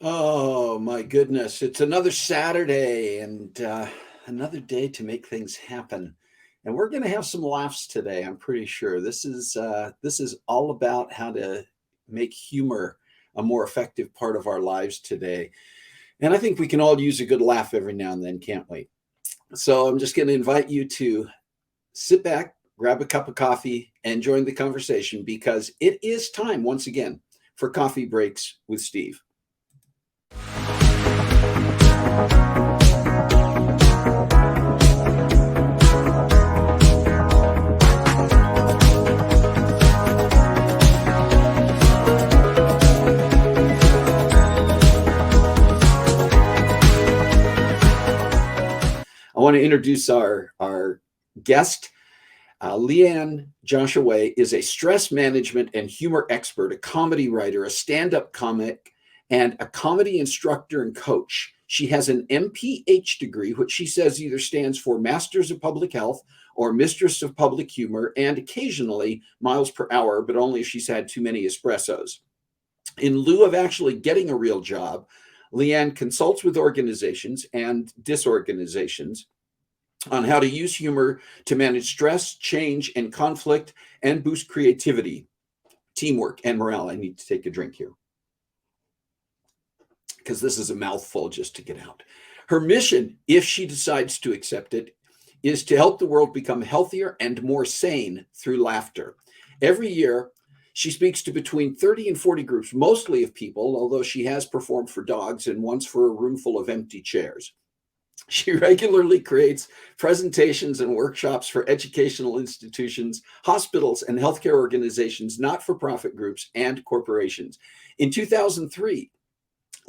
Oh my goodness. It's another Saturday and another day to make things happen. And we're going to have some laughs today, I'm pretty sure. This is all about how to make humor a more effective part of our lives today. And I think we can all use a good laugh every now and then, can't we? So I'm just going to invite you to sit back, grab a cup of coffee, and join the conversation because it is time once again for Coffee Breaks with Steve. I want to introduce our guest. Leigh Anne Jasheway is a stress management and humor expert, a comedy writer, a stand-up comic, and a comedy instructor and coach. She has an MPH degree, which she says either stands for Masters of Public Health or Mistress of Public Humor, and occasionally miles per hour, but only if she's had too many espressos. In lieu of actually getting a real job, Leigh Anne consults with organizations and disorganizations on how to use humor to manage stress, change, and conflict and boost creativity, teamwork, and morale. I need to take a drink here because this is a mouthful just to get out. Her mission, if she decides to accept it, is to help the world become healthier and more sane through laughter. Every year, she speaks to between 30 and 40 groups, mostly of people, although she has performed for dogs and once for a room full of empty chairs. She regularly creates presentations and workshops for educational institutions, hospitals, and healthcare organizations, not-for-profit groups, and corporations. In 2003,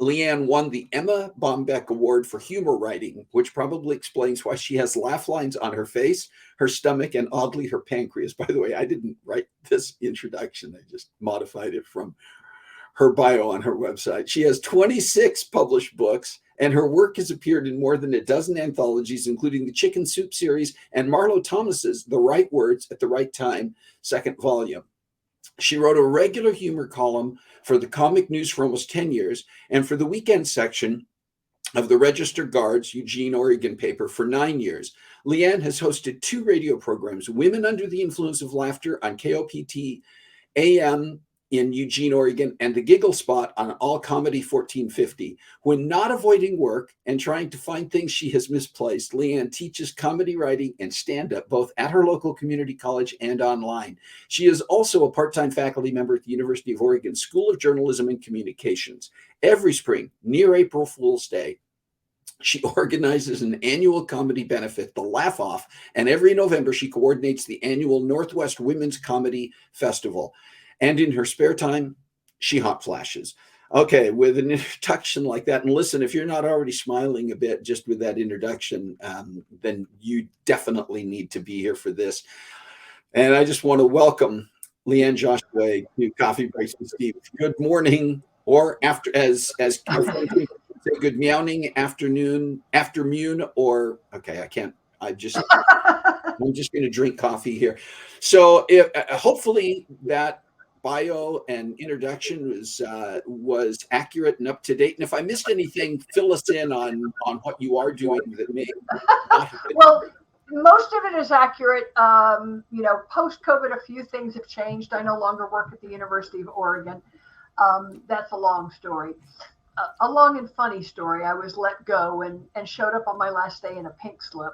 Leigh Anne won the Emma Bombeck Award for Humor Writing, which probably explains why she has laugh lines on her face, her stomach, and oddly her pancreas. By the way, I didn't write this introduction. I just modified it from her bio on her website. She has 26 published books, and her work has appeared in more than a dozen anthologies, including the Chicken Soup series and Marlo Thomas's The Right Words at the Right Time, second volume. She wrote a regular humor column for the Comic News for almost 10 years and for the weekend section of the Register Guard's Eugene, Oregon paper for 9 years. Leigh Anne has hosted 2 radio programs, Women Under the Influence of Laughter on KOPT AM in Eugene, Oregon, and the Giggle Spot on All Comedy 1450. When not avoiding work and trying to find things she has misplaced, Leigh Anne teaches comedy writing and stand-up both at her local community college and online. She is also a part-time faculty member at the University of Oregon School of Journalism and Communications. Every spring, near April Fool's Day, she organizes an annual comedy benefit, the Laugh Off, and every November she coordinates the annual Northwest Women's Comedy Festival. And in her spare time, she hot flashes. Okay, with an introduction like that, and listen, if you're not already smiling a bit just with that introduction, then you definitely need to be here for this. And I just want to welcome Leigh Anne Jasheway to Coffee Breaks with Steve. Good morning, or after, as our friends say, good meowing, afternoon, or okay, I can't. I'm just going to drink coffee here. So hopefully that bio and introduction was accurate and up to date. And if I missed anything, fill us in on what you are doing that may not have been. Well, most of it is accurate. Post-COVID, a few things have changed. I no longer work at the University of Oregon. That's a long story. A long and funny story. I was let go and showed up on my last day in a pink slip.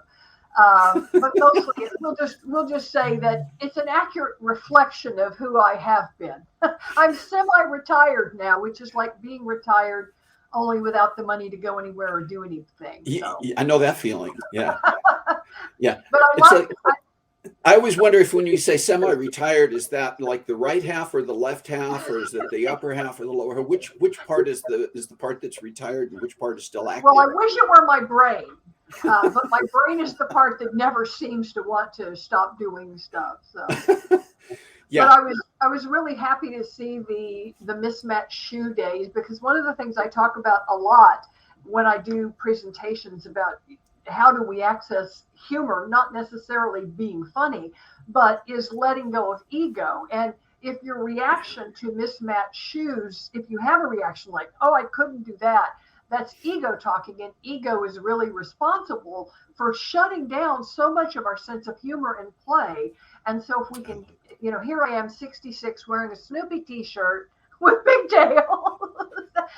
But mostly we'll just say that it's an accurate reflection of who I have been. I'm semi-retired now, which is like being retired only without the money to go anywhere or do anything. So. I know that feeling. Yeah. Yeah. But I always wonder if when you say semi-retired, is that like the right half or the left half, or is it the upper half or the lower half? Which part is the part that's retired and which part is still active? Well, I wish it were my brain. But my brain is the part that never seems to want to stop doing stuff. So, yeah. But I was really happy to see the mismatched shoe days, because one of the things I talk about a lot when I do presentations about how do we access humor, not necessarily being funny, but is letting go of ego. And if your reaction to mismatched shoes, if you have a reaction like, oh, I couldn't do that, that's ego talking, and ego is really responsible for shutting down so much of our sense of humor and play. And so if we can, here I am, 66, wearing a Snoopy t-shirt with Big Tail.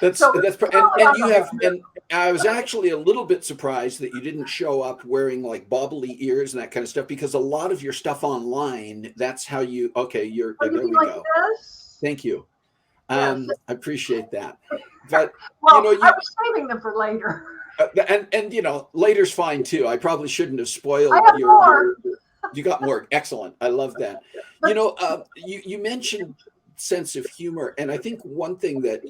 And you have, and I was actually a little bit surprised that you didn't show up wearing like bobbly ears and that kind of stuff, because a lot of your stuff online, that's how you, there we go. This? Thank you. Yes. I appreciate that. But I was saving them for later. And later's fine too. I probably shouldn't have spoiled your. You got more. Excellent. I love that. You mentioned sense of humor, and I think one thing that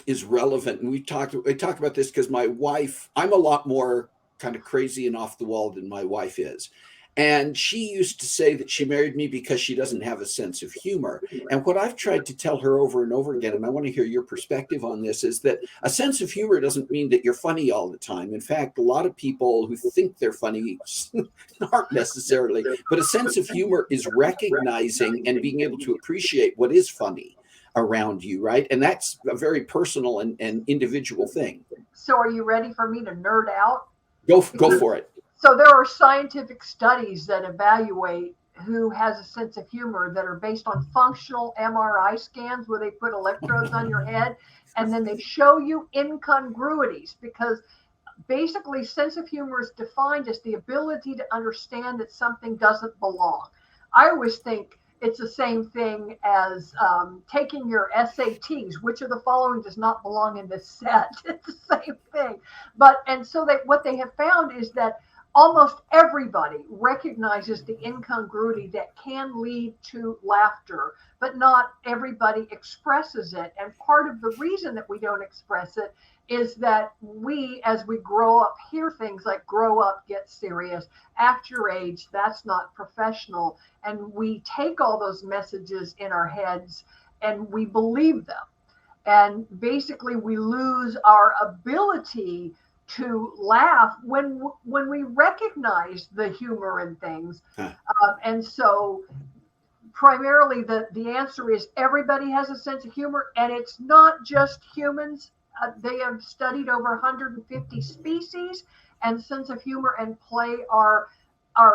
is relevant, and I talked about this because my wife, I'm a lot more kind of crazy and off the wall than my wife is. And she used to say that she married me because she doesn't have a sense of humor. And what I've tried to tell her over and over again, and I want to hear your perspective on this, is that a sense of humor doesn't mean that you're funny all the time. In fact, a lot of people who think they're funny aren't necessarily. But a sense of humor is recognizing and being able to appreciate what is funny around you, right? And that's a very personal and individual thing. So are you ready for me to nerd out? Go for it. So there are scientific studies that evaluate who has a sense of humor that are based on functional MRI scans where they put electrodes on your head and then they show you incongruities, because basically sense of humor is defined as the ability to understand that something doesn't belong. I always think it's the same thing as taking your SATs. Which of the following does not belong in this set? It's the same thing. What they have found is that almost everybody recognizes the incongruity that can lead to laughter, but not everybody expresses it. And part of the reason that we don't express it is that we, as we grow up, hear things like grow up, get serious, act your age, that's not professional. And we take all those messages in our heads and we believe them. And basically we lose our ability to laugh when we recognize the humor in things. And so primarily the answer is everybody has a sense of humor, and it's not just humans. They have studied over 150 species, and sense of humor and play are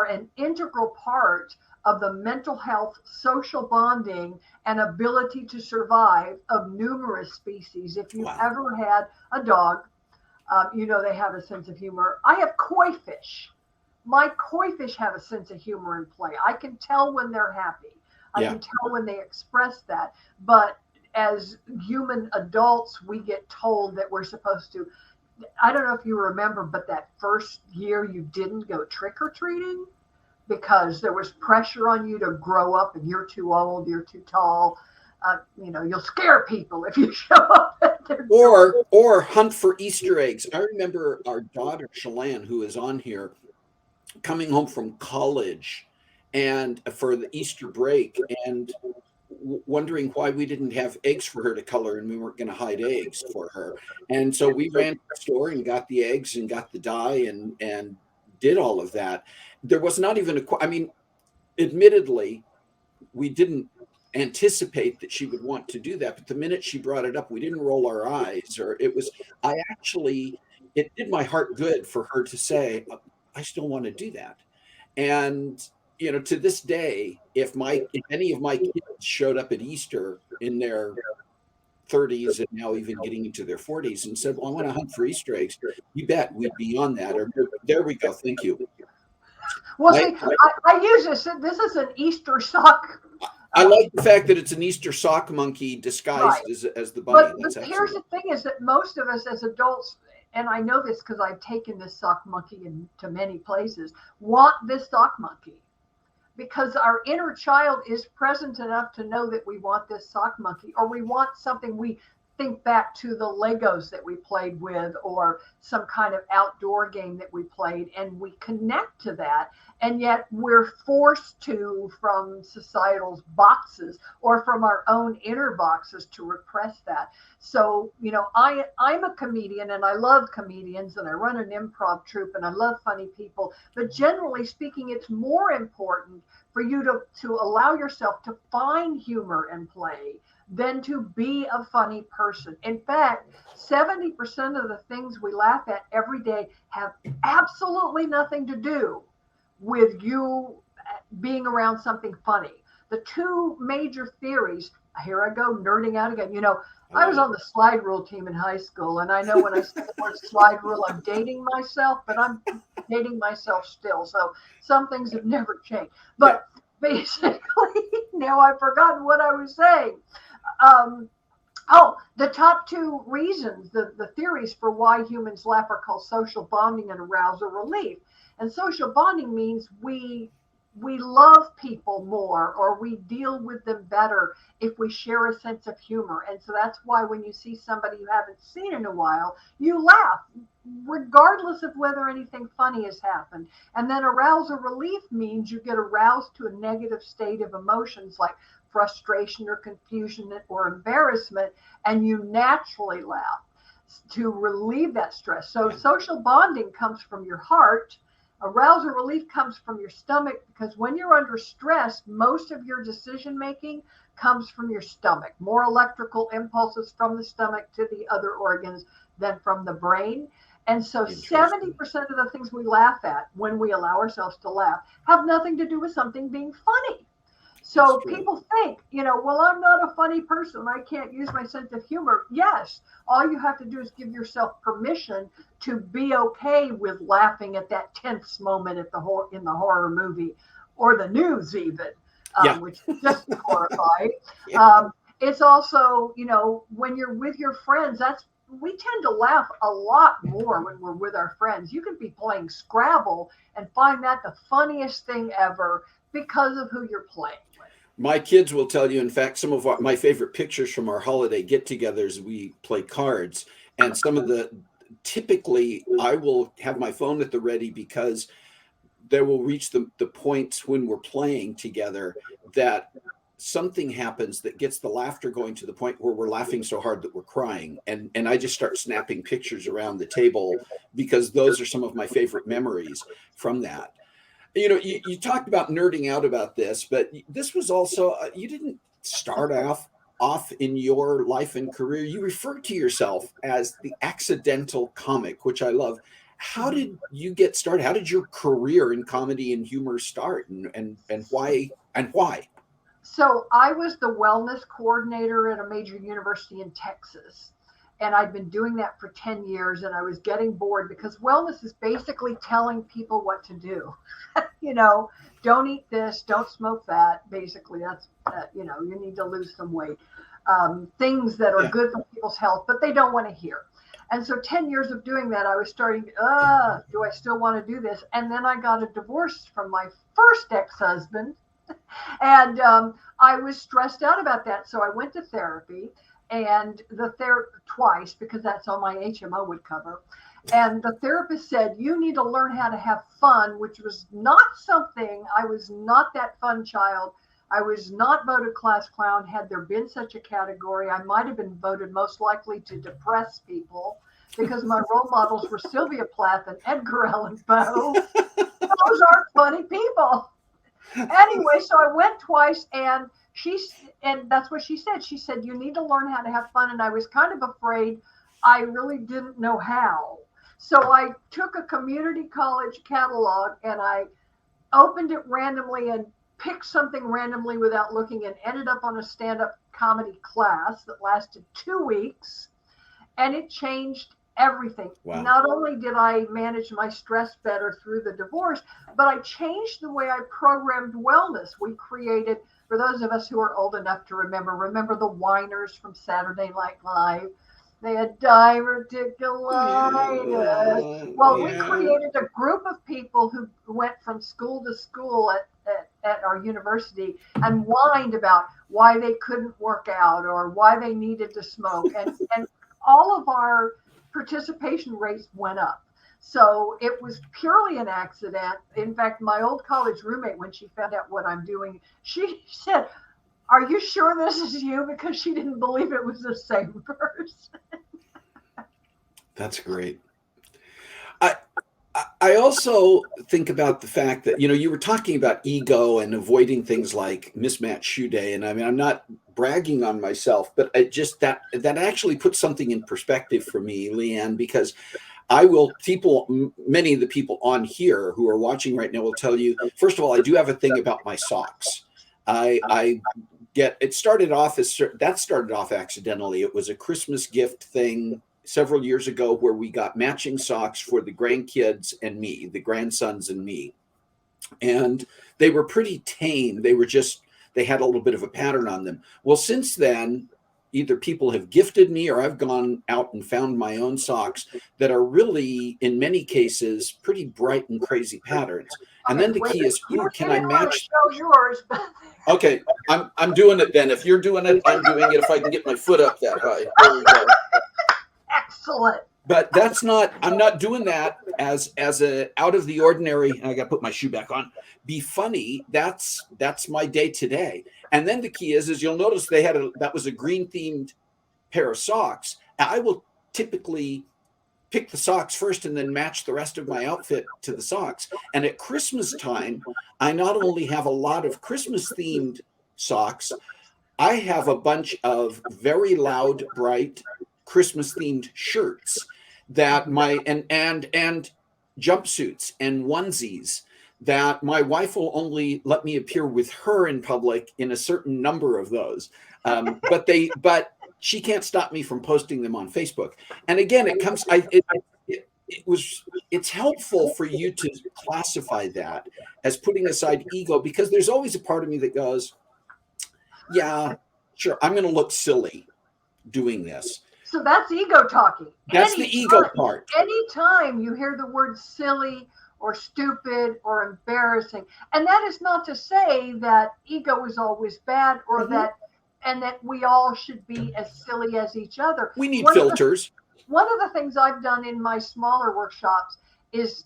an integral part of the mental health, social bonding, and ability to survive of numerous species. If you've ever had a dog, they have a sense of humor. I have koi fish. My koi fish have a sense of humor and play. I can tell when they're happy. I can tell when they express that. But as human adults, we get told that we're supposed to, I don't know if you remember, but that first year you didn't go trick-or-treating because there was pressure on you to grow up and you're too old, you're too tall. You'll scare people if you show up at their door. Or hunt for Easter eggs. I remember our daughter, Shalane, who is on here, coming home from college and for the Easter break and wondering why we didn't have eggs for her to color and we weren't going to hide eggs for her. And so we ran to the store and got the eggs and got the dye and did all of that. There was not even admittedly, we didn't anticipate that she would want to do that, but the minute she brought it up, we didn't roll our eyes, or it did my heart good for her to say, I still want to do that. And to this day, if any of my kids showed up at Easter in their 30s and now even getting into their 40s and said, well, I want to hunt for Easter eggs, you bet we'd be on that. Or there we go. Thank you. Well, I use this. This is an Easter sock. I like the fact that it's an Easter sock monkey disguised as the bunny. But here's the thing is that most of us as adults, and I know this because I've taken this sock monkey into many places, want this sock monkey because our inner child is present enough to know that we want this sock monkey, or we want something we think back to the Legos that we played with, or some kind of outdoor game that we played, and we connect to that. And yet we're forced to, from societal's boxes or from our own inner boxes, to repress that. So, I'm a comedian and I love comedians and I run an improv troupe and I love funny people. But generally speaking, it's more important for you to allow yourself to find humor and play than to be a funny person. In fact, 70% of the things we laugh at every day have absolutely nothing to do with you being around something funny. The two major theories, here I go nerding out again. I was on the slide rule team in high school, and I know when I say the word slide rule, I'm dating myself, but I'm dating myself still. So some things have never changed. But basically, now I've forgotten what I was saying. The top two reasons, the theories for why humans laugh are called social bonding and arousal relief. And social bonding means we love people more, or we deal with them better if we share a sense of humor. And so that's why when you see somebody you haven't seen in a while, you laugh, regardless of whether anything funny has happened. And then arousal relief means you get aroused to a negative state of emotions like frustration or confusion or embarrassment, and you naturally laugh to relieve that stress. So social bonding comes from your heart. Arousal relief comes from your stomach, because when you're under stress, most of your decision making comes from your stomach. More electrical impulses from the stomach to the other organs than from the brain. And so 70% of the things we laugh at when we allow ourselves to laugh have nothing to do with something being funny. So people think, well, I'm not a funny person, I can't use my sense of humor. Yes, all you have to do is give yourself permission to be okay with laughing at that tense moment in the horror movie or the news even, which is just horrifying. It's also, when you're with your friends, we tend to laugh a lot more when we're with our friends. You could be playing Scrabble and find that the funniest thing ever because of who you're playing. My kids will tell you, in fact, some of my favorite pictures from our holiday get-togethers, we play cards. And typically I will have my phone at the ready, because there will reach the points when we're playing together that something happens that gets the laughter going to the point where we're laughing so hard that we're crying. And I just start snapping pictures around the table, because those are some of my favorite memories from that. You talked about nerding out about this, but this was also, you didn't start off in your life and career. You refer to yourself as the accidental comic, which I love. How did you get started? How did your career in comedy and humor start, and why? So I was the wellness coordinator at a major university in Texas. And I'd been doing that for 10 years, and I was getting bored, because wellness is basically telling people what to do. Don't eat this, don't smoke that. Basically, that's, you need to lose some weight. Things that are good for people's health, but they don't want to hear. And so 10 years of doing that, I was starting, do I still want to do this? And then I got a divorce from my first ex-husband. And I was stressed out about that. So I went to therapy. And twice, because that's all my HMO would cover. And the therapist said, you need to learn how to have fun, which was not something. I was not that fun child. I was not voted class clown. Had there been such a category, I might have been voted most likely to depress people, because my role models were Sylvia Plath and Edgar Allan Poe. Those aren't funny people. Anyway, so I went twice, and that's what she said. She said, you need to learn how to have fun. And I was kind of afraid. I really didn't know how. So I took a community college catalog and I opened it randomly and picked something randomly without looking, and ended up on a stand-up comedy class that lasted 2 weeks. And it changed everything. Wow. Not only did I manage my stress better through the divorce, but I changed the way I programmed wellness. We created, for those of us who are old enough to remember the whiners from Saturday Night Live. They had diverticulitis. Well, we created a group of people who went from school to school at at our university and whined about why they couldn't work out or why they needed to smoke. And all of our participation rates went up. So it was purely an accident. In fact, my old college roommate, when she found out what I'm doing, she said, "Are you sure this is you?" Because she didn't believe it was the same person. That's great. I I also think about the fact that, you were talking about ego and avoiding things like mismatched shoe day. And I mean, I'm not bragging on myself, but it just that actually puts something in perspective for me, Leigh Anne, because many of the people on here who are watching right now will tell you, first of all, I do have a thing about my socks. I get it started off accidentally. It was a Christmas gift thing several years ago where we got matching socks for the grandkids and me, the grandsons and me. And they were pretty tame. They had a little bit of a pattern on them. Well, since then, either people have gifted me or I've gone out and found my own socks that are really, in many cases, pretty bright and crazy patterns. And Okay, then the wait. key is, can I You didn't want to match? show yours, but Okay, I'm doing it then. If you're doing it, I'm doing it. If I can get my foot up that high. There we go. excellent. But I'm not doing that as a out of the ordinary. And I got to put my shoe back on. Be funny. That's my day today. And then the key is you'll notice that was a green themed pair of socks. I will typically pick the socks first and then match the rest of my outfit to the socks. And at Christmas time, I not only have a lot of Christmas themed socks, I have a bunch of very loud, bright Christmas themed shirts that and jumpsuits and onesies that my wife will only let me appear with her in public in a certain number of those. But she can't stop me from posting them on Facebook. And again, it's helpful for you to classify that as putting aside ego, because there's always a part of me that goes, yeah, sure, I'm going to look silly doing this. So that's ego talking. That's the ego part. Anytime you hear the word silly or stupid or embarrassing, and that is not to say that ego is always bad or that we all should be as silly as each other. We need filters. One of the things I've done in my smaller workshops is,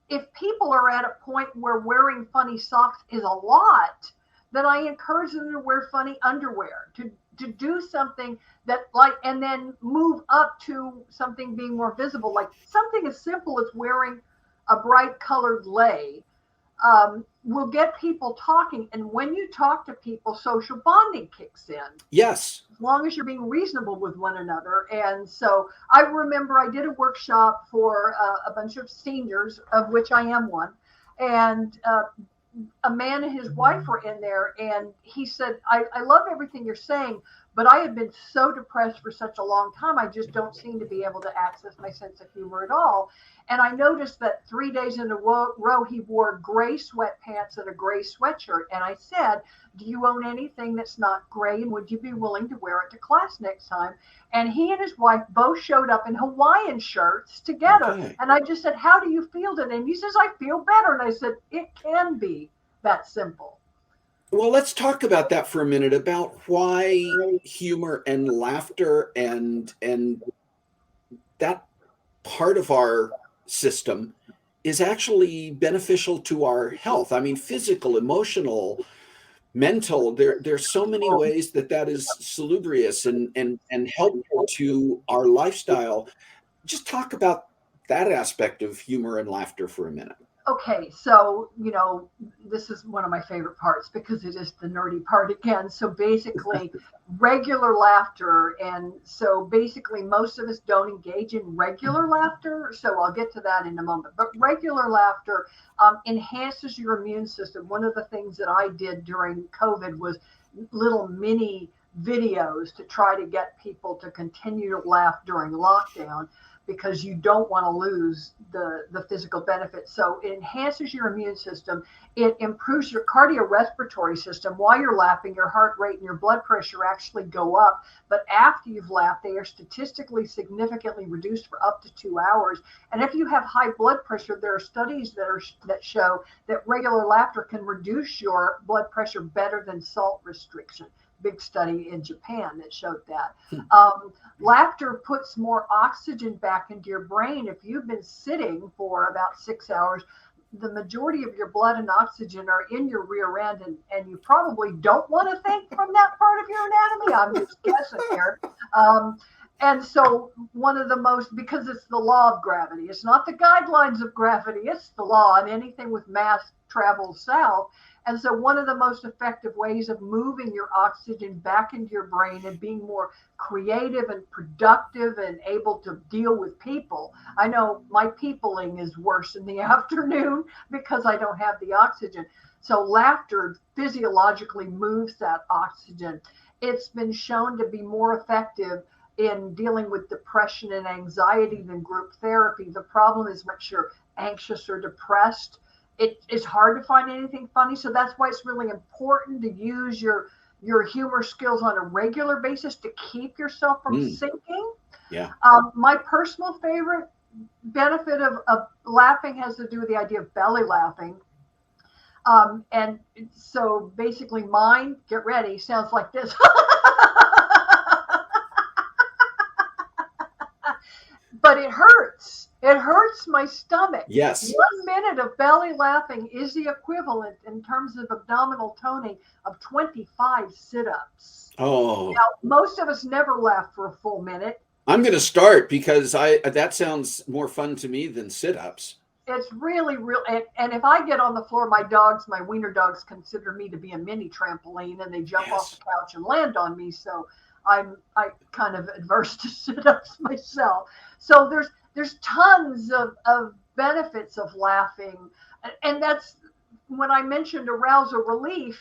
if people are at a point where wearing funny socks is a lot, then I encourage them to wear funny underwear, to do something that and then move up to something being more visible, like something as simple as wearing a bright colored lei will get people talking. And when you talk to people, social bonding kicks in. Yes. As long as you're being reasonable with one another. And so I remember I did a workshop for a bunch of seniors, of which I am one. And a man and his wife were in there, and he said, I love everything you're saying, but I have been so depressed for such a long time. I just don't seem to be able to access my sense of humor at all. And I noticed that 3 days in a row, he wore gray sweatpants and a gray sweatshirt. And I said, do you own anything that's not gray? And would you be willing to wear it to class next time? And he and his wife both showed up in Hawaiian shirts together. Okay. And I just said, how do you feel today? And he says, I feel better. And I said, it can be that simple. Well, let's talk about that for a minute, about why humor and laughter and that part of our system is actually beneficial to our health. I mean, physical, emotional, mental, there's so many ways that is salubrious and helpful to our lifestyle. Just talk about that aspect of humor and laughter for a minute. Okay, so, this is one of my favorite parts because it is the nerdy part again. So basically, regular laughter. And so basically, most of us don't engage in regular laughter. So I'll get to that in a moment. But regular laughter enhances your immune system. One of the things that I did during COVID was little mini videos to try to get people to continue to laugh during lockdown. because you don't want to lose the physical benefits. So it enhances your immune system. It improves your cardiorespiratory system. While you're laughing, your heart rate and your blood pressure actually go up. But after you've laughed, they are statistically significantly reduced for up to 2 hours. And if you have high blood pressure, there are studies that show that regular laughter can reduce your blood pressure better than salt restriction. Big study in Japan that showed that. Laughter puts more oxygen back into your brain. If you've been sitting for about 6 hours, the majority of your blood and oxygen are in your rear end, and you probably don't want to think from that part of your anatomy. I'm just guessing here. And so one of the most, because it's the law of gravity, it's not the guidelines of gravity, it's the law, and anything with mass travels south. And so one of the most effective ways of moving your oxygen back into your brain and being more creative and productive and able to deal with people. I know my peopling is worse in the afternoon because I don't have the oxygen. So laughter physiologically moves that oxygen. It's been shown to be more effective in dealing with depression and anxiety than group therapy. The problem is once you're anxious or depressed, it's hard to find anything funny. So that's why it's really important to use your humor skills on a regular basis to keep yourself from sinking. Yeah. My personal favorite benefit of laughing has to do with the idea of belly laughing. And so basically mine, get ready, sounds like this. But it hurts. It hurts my stomach. Yes. 1 minute of belly laughing is the equivalent in terms of abdominal toning of 25 sit-ups. Oh. Now, most of us never laugh for a full minute. I'm going to start because that sounds more fun to me than sit-ups. It's really, and if I get on the floor, my wiener dogs consider me to be a mini trampoline, and they jump off the couch and land on me. So I kind of adverse to sit-ups myself. So there's tons of benefits of laughing. And that's when I mentioned arousal relief,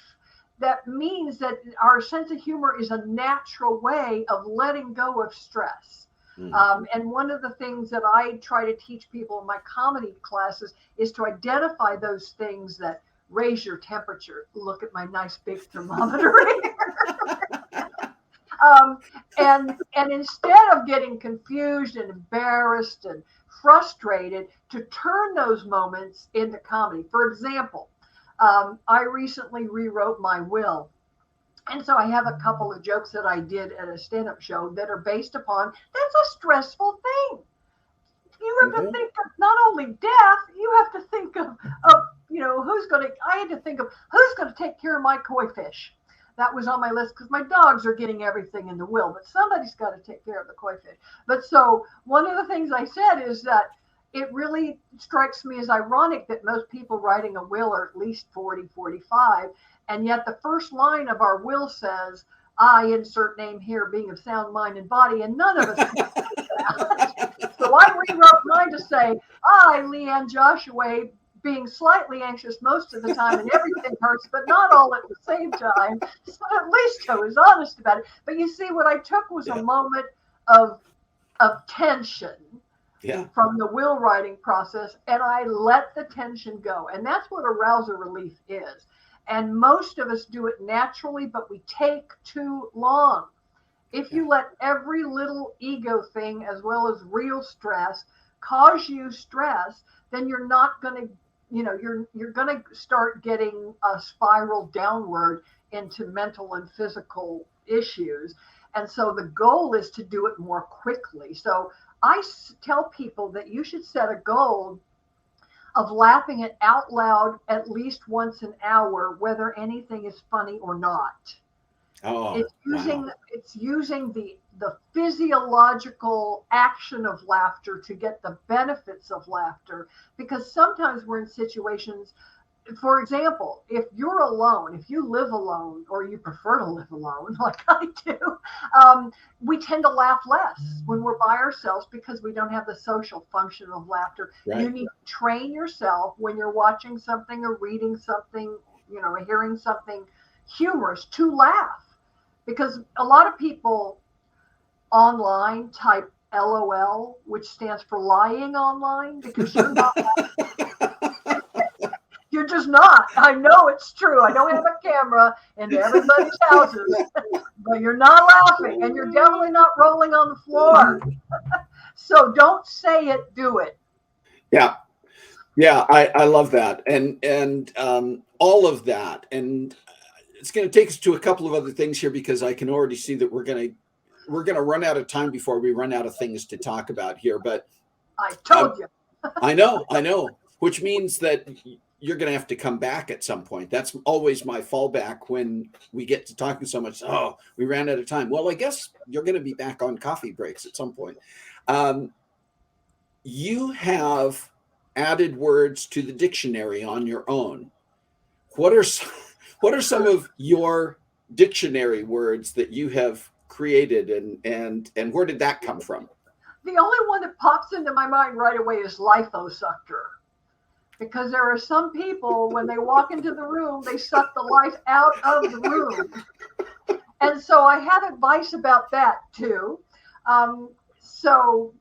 that means that our sense of humor is a natural way of letting go of stress. And one of the things that I try to teach people in my comedy classes is to identify those things that raise your temperature. Look at my nice big thermometer here. And instead of getting confused and embarrassed and frustrated, to turn those moments into comedy. For example, I recently rewrote my will. And so I have a couple of jokes that I did at a stand-up show that are based upon, that's a stressful thing. You have to think of not only death, you have to think of I had to think of who's going to take care of my koi fish. That was on my list because my dogs are getting everything in the will, but somebody's got to take care of the koi fish. But so one of the things I said is that it really strikes me as ironic that most people writing a will are at least 40, 45. And yet the first line of our will says, I insert name here, being of sound mind and body, and none of us can do that. So I rewrote mine to say, I, Leigh Anne Jasheway, being slightly anxious most of the time and everything hurts, but not all at the same time. So at least I was honest about it. But you see, what I took was a moment of tension from the will writing process, and I let the tension go. And that's what arousal relief is. And most of us do it naturally, but we take too long. If you let every little ego thing, as well as real stress, cause you stress, then you're not going to, you're going to start getting a spiral downward into mental and physical issues. And so the goal is to do it more quickly. So I tell people that you should set a goal of laughing it out loud at least once an hour, whether anything is funny or not. It's using the physiological action of laughter to get the benefits of laughter, because sometimes we're in situations, for example, if you're alone, if you live alone, or you prefer to live alone like I do, we tend to laugh less when we're by ourselves because we don't have the social function of laughter. Right. You need to train yourself when you're watching something or reading something, hearing something humorous, to laugh. Because a lot of people online type LOL, which stands for lying online, because you're not. You're just not. I know it's true. I don't have a camera into everybody's houses, but you're not laughing, and you're definitely not rolling on the floor. So don't say it, do it. Yeah. Yeah, I love that, and all of that, and it's going to take us to a couple of other things here because I can already see that we're gonna run out of time before we run out of things to talk about here. But I um, told you. I know, which means that you're going to have to come back at some point. That's always my fallback when we get to talking so much. Oh, we ran out of time. Well, I guess you're going to be back on coffee breaks at some point. Um, you have added words to the dictionary on your own. What are what are some of your dictionary words that you have created, and where did that come from? The only one that pops into my mind right away is liposucker. Because there are some people, when they walk into the room, they suck the life out of the room. And so I have advice about that too. So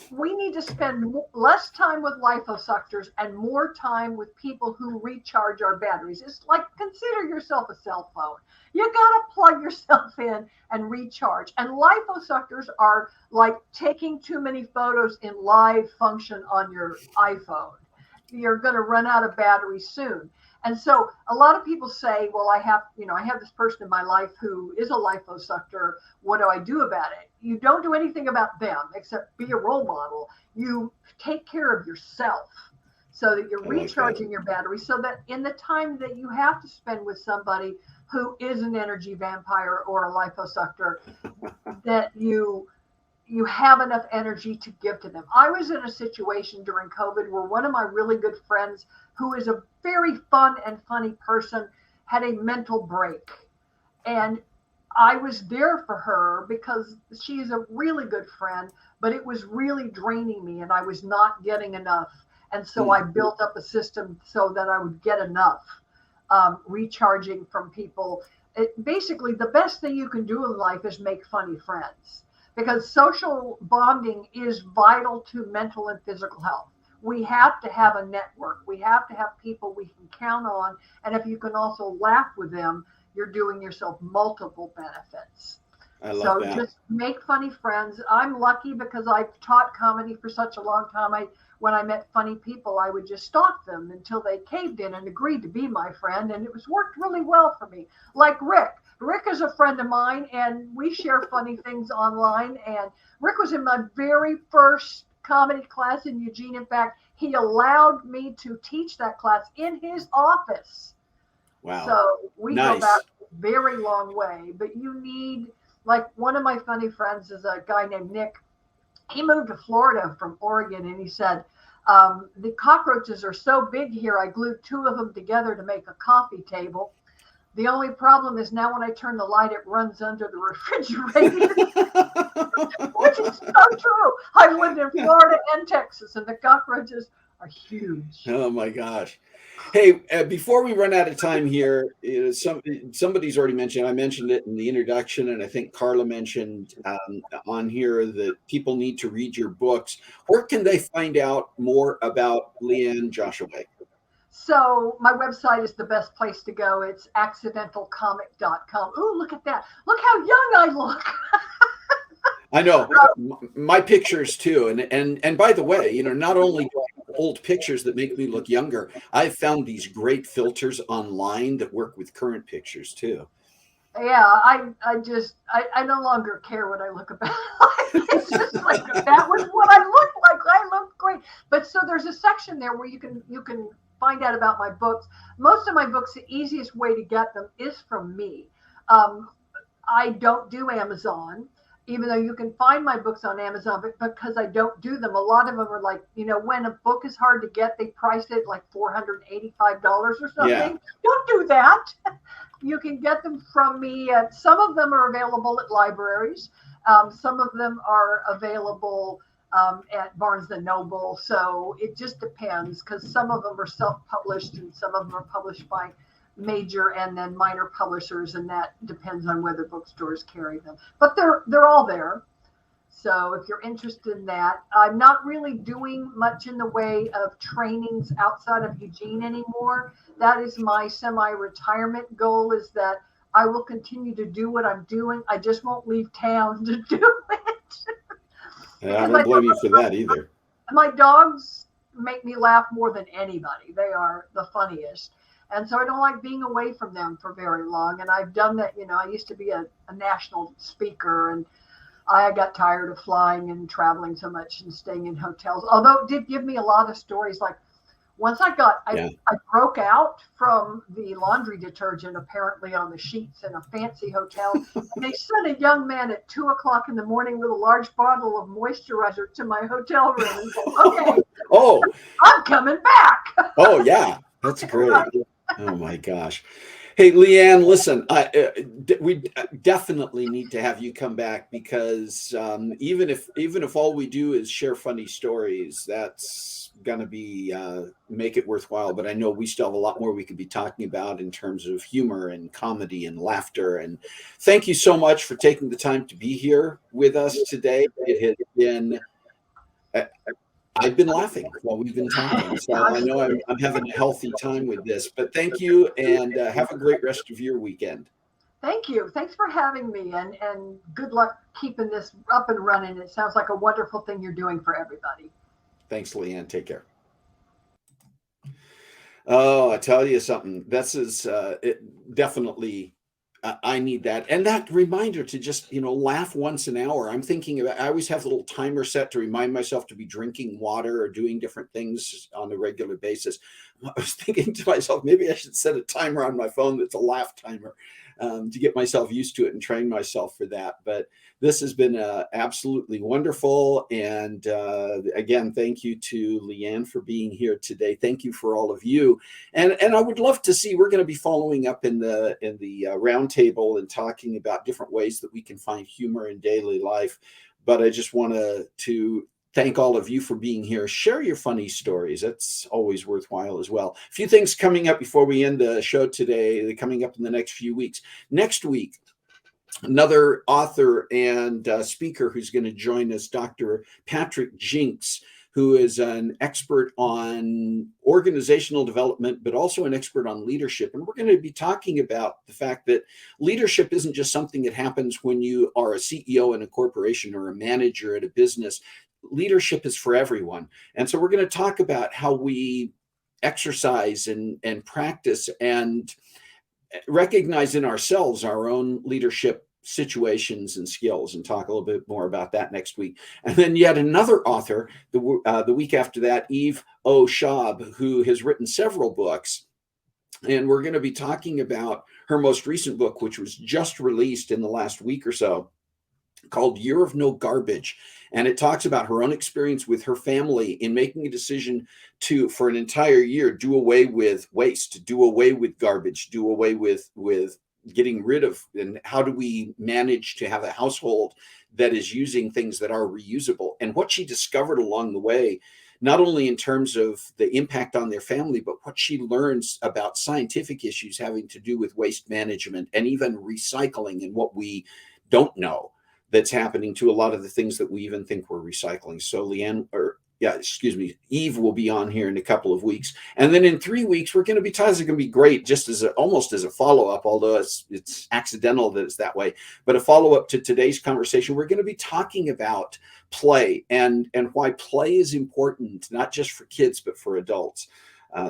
we need to spend less time with liposuckers and more time with people who recharge our batteries. It's like, consider yourself a cell phone. You got to plug yourself in and recharge. And liposuckers are like taking too many photos in live function on your iPhone. You're going to run out of battery soon. And so a lot of people say, well, I have this person in my life who is a liposucker. What do I do about it? You don't do anything about them except be a role model. You take care of yourself so that you're recharging your battery, so that in the time that you have to spend with somebody who is an energy vampire or a liposucker, that you have enough energy to give to them. I was in a situation during COVID where one of my really good friends, who is a very fun and funny person, had a mental break. And I was there for her because she's a really good friend, but it was really draining me and I was not getting enough. And so I built up a system so that I would get enough recharging from people. Basically, the best thing you can do in life is make funny friends, because social bonding is vital to mental and physical health. We have to have a network. We have to have people we can count on. And if you can also laugh with them, you're doing yourself multiple benefits. I love So that. just make funny friends. I'm lucky because I've taught comedy for such a long time. When I met funny people, I would just stalk them until they caved in and agreed to be my friend. And it was worked really well for me. Like Rick. Rick is a friend of mine, and we share funny things online. And Rick was in my very first comedy class in Eugene. In fact, he allowed me to teach that class in his office. Wow. So we Nice. go back a very long way. But you need, like, one of my funny friends is a guy named Nick. He moved to Florida from Oregon, and he said, the cockroaches are so big here, I glued 2 of them together to make a coffee table. The only problem is now when I turn the light, it runs under the refrigerator, which is so true. I've lived in Florida and Texas, and the cockroaches are huge. Oh my gosh. Hey, before we run out of time here, somebody's already mentioned, I mentioned it in the introduction, and I think Carla mentioned on here that people need to read your books. Where can they find out more about Leigh Anne Jasheway? So my website is the best place to go. It's accidentalcomic.com. Ooh, look at that. Look how young I look. I know, my pictures too. And by the way, not only do I have old pictures that make me look younger, I've found these great filters online that work with current pictures too. Yeah, I no longer care what I look about. It's just like, that was what I looked like. I looked great. But so there's a section there where you can find out about my books. Most of my books, the easiest way to get them is from me. I don't do Amazon, even though you can find my books on Amazon, but because I don't do them, a lot of them are like, when a book is hard to get, they price it like $485 or something. Yeah. Don't do that. You can get them from me. Some of them are available at libraries. Some of them are available at Barnes and Noble. So it just depends, because some of them are self-published and some of them are published by major and then minor publishers, and that depends on whether bookstores carry them. But they're all there. So if you're interested in that, I'm not really doing much in the way of trainings outside of Eugene anymore. That is my semi-retirement goal, is that I will continue to do what I'm doing. I just won't leave town to do it. I Because don't blame you for that either. my dogs make me laugh more than anybody. They are the funniest. And so I don't like being away from them for very long. And I've done that, I used to be a national speaker, and I got tired of flying and traveling so much and staying in hotels. Although it did give me a lot of stories. Like once Yeah. I broke out from the laundry detergent apparently on the sheets in a fancy hotel. They sent a young man at 2 o'clock in the morning with a large bottle of moisturizer to my hotel room and said, "Okay, Oh, I'm coming back." oh yeah, that's great. Oh my gosh. Hey, Leigh Anne, listen, we definitely need to have you come back, because even if all we do is share funny stories, that's gonna be make it worthwhile. But I know we still have a lot more we could be talking about in terms of humor and comedy and laughter. And thank you so much for taking the time to be here with us today. It has been I've been laughing while we've been talking, so I know I'm having a healthy time with this. But thank you, and have a great rest of your weekend. Thank you. Thanks for having me, and good luck keeping this up and running. It sounds like a wonderful thing you're doing for everybody. Thanks, Leigh Anne. Take care. Oh, I tell you something. This is definitely. I need that, and that reminder to just laugh once an hour. I'm thinking about. I always have a little timer set to remind myself to be drinking water or doing different things on a regular basis. I was thinking to myself, maybe I should set a timer on my phone that's a laugh timer, to get myself used to it and train myself for that. But this has been absolutely wonderful. And again, thank you to Leigh Anne for being here today. Thank you for all of you. And I would love to see, we're going to be following up in the roundtable and talking about different ways that we can find humor in daily life. But I just want to thank all of you for being here. Share your funny stories. That's always worthwhile as well. A few things coming up before we end the show today. They're coming up in the next few weeks. Next week, another author and speaker who's going to join us, Dr. Patrick Jinks, who is an expert on organizational development, but also an expert on leadership. And we're going to be talking about the fact that leadership isn't just something that happens when you are a CEO in a corporation or a manager at a business. Leadership is for everyone. And so we're going to talk about how we exercise and practice and recognize in ourselves our own leadership situations and skills, and talk a little bit more about that next week. And then yet another author the week after that, Eve O. Schaub, who has written several books. And we're going to be talking about her most recent book, which was just released in the last week or so, called Year of No Garbage. And it talks about her own experience with her family in making a decision to, for an entire year, do away with waste, do away with garbage, do away with getting rid of, and how do we manage to have a household that is using things that are reusable. And what she discovered along the way, not only in terms of the impact on their family, but what she learns about scientific issues having to do with waste management and even recycling, and what we don't know that's happening to a lot of the things that we even think we're recycling. So Eve will be on here in a couple of weeks. And then in 3 weeks, we're going to be talking. It's going to be great, just as almost as a follow-up, although it's accidental that it's that way, but a follow-up to today's conversation. We're going to be talking about play and why play is important, not just for kids, but for adults.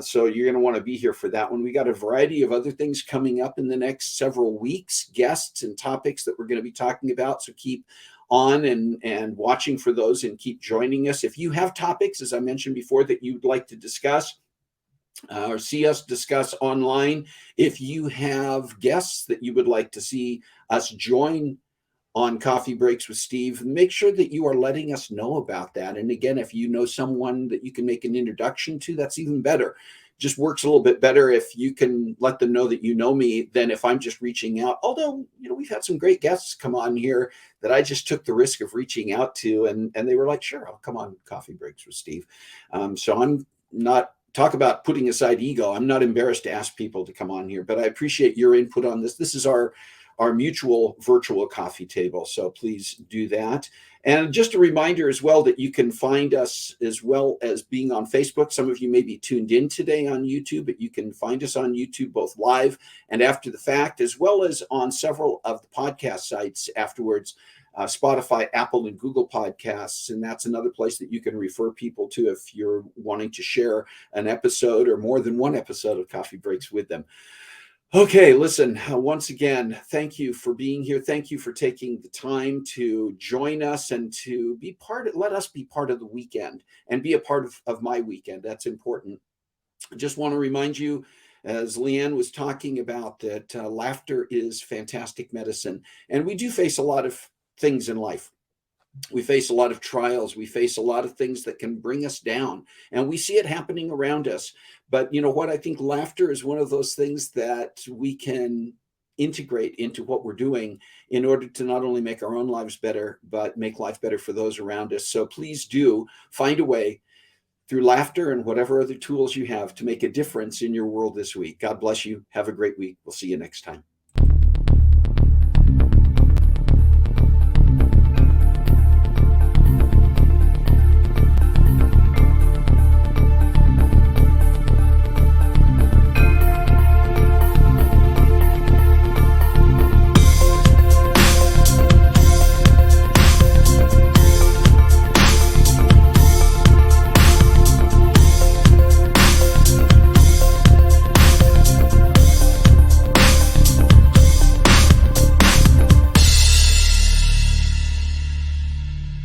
So you're going to want to be here for that one. We got a variety of other things coming up in the next several weeks, guests and topics that we're going to be talking about. So keep on and watching for those, and keep joining us. If you have topics, as I mentioned before, that you'd like to discuss or see us discuss online, if you have guests that you would like to see us join on Coffee Breaks with Steve, make sure that you are letting us know about that. And again, if you know someone that you can make an introduction to, that's even better. Just works a little bit better if you can let them know that you know me than if I'm just reaching out. Although, we've had some great guests come on here that I just took the risk of reaching out to, and they were like, sure, I'll come on Coffee Breaks with Steve. So I'm not, talk about putting aside ego, I'm not embarrassed to ask people to come on here, but I appreciate your input on this. This is our mutual virtual coffee table. So please do that. And just a reminder as well that you can find us as well as being on Facebook. Some of you may be tuned in today on YouTube, but you can find us on YouTube both live and after the fact, as well as on several of the podcast sites afterwards. Spotify, Apple, and Google Podcasts. And that's another place that you can refer people to if you're wanting to share an episode or more than one episode of Coffee Breaks with them. Okay, listen, once again, thank you for being here. Thank you for taking the time to join us and to be let us be part of the weekend and be a part of my weekend. That's important. I just want to remind you, as Leigh Anne was talking about, that laughter is fantastic medicine. And we do face a lot of things in life. We face a lot of trials. We face a lot of things that can bring us down, and we see it happening around us. But you know what? I think laughter is one of those things that we can integrate into what we're doing in order to not only make our own lives better, but make life better for those around us. So please do find a way through laughter and whatever other tools you have to make a difference in your world this week. God bless you. Have a great week. We'll see you next time.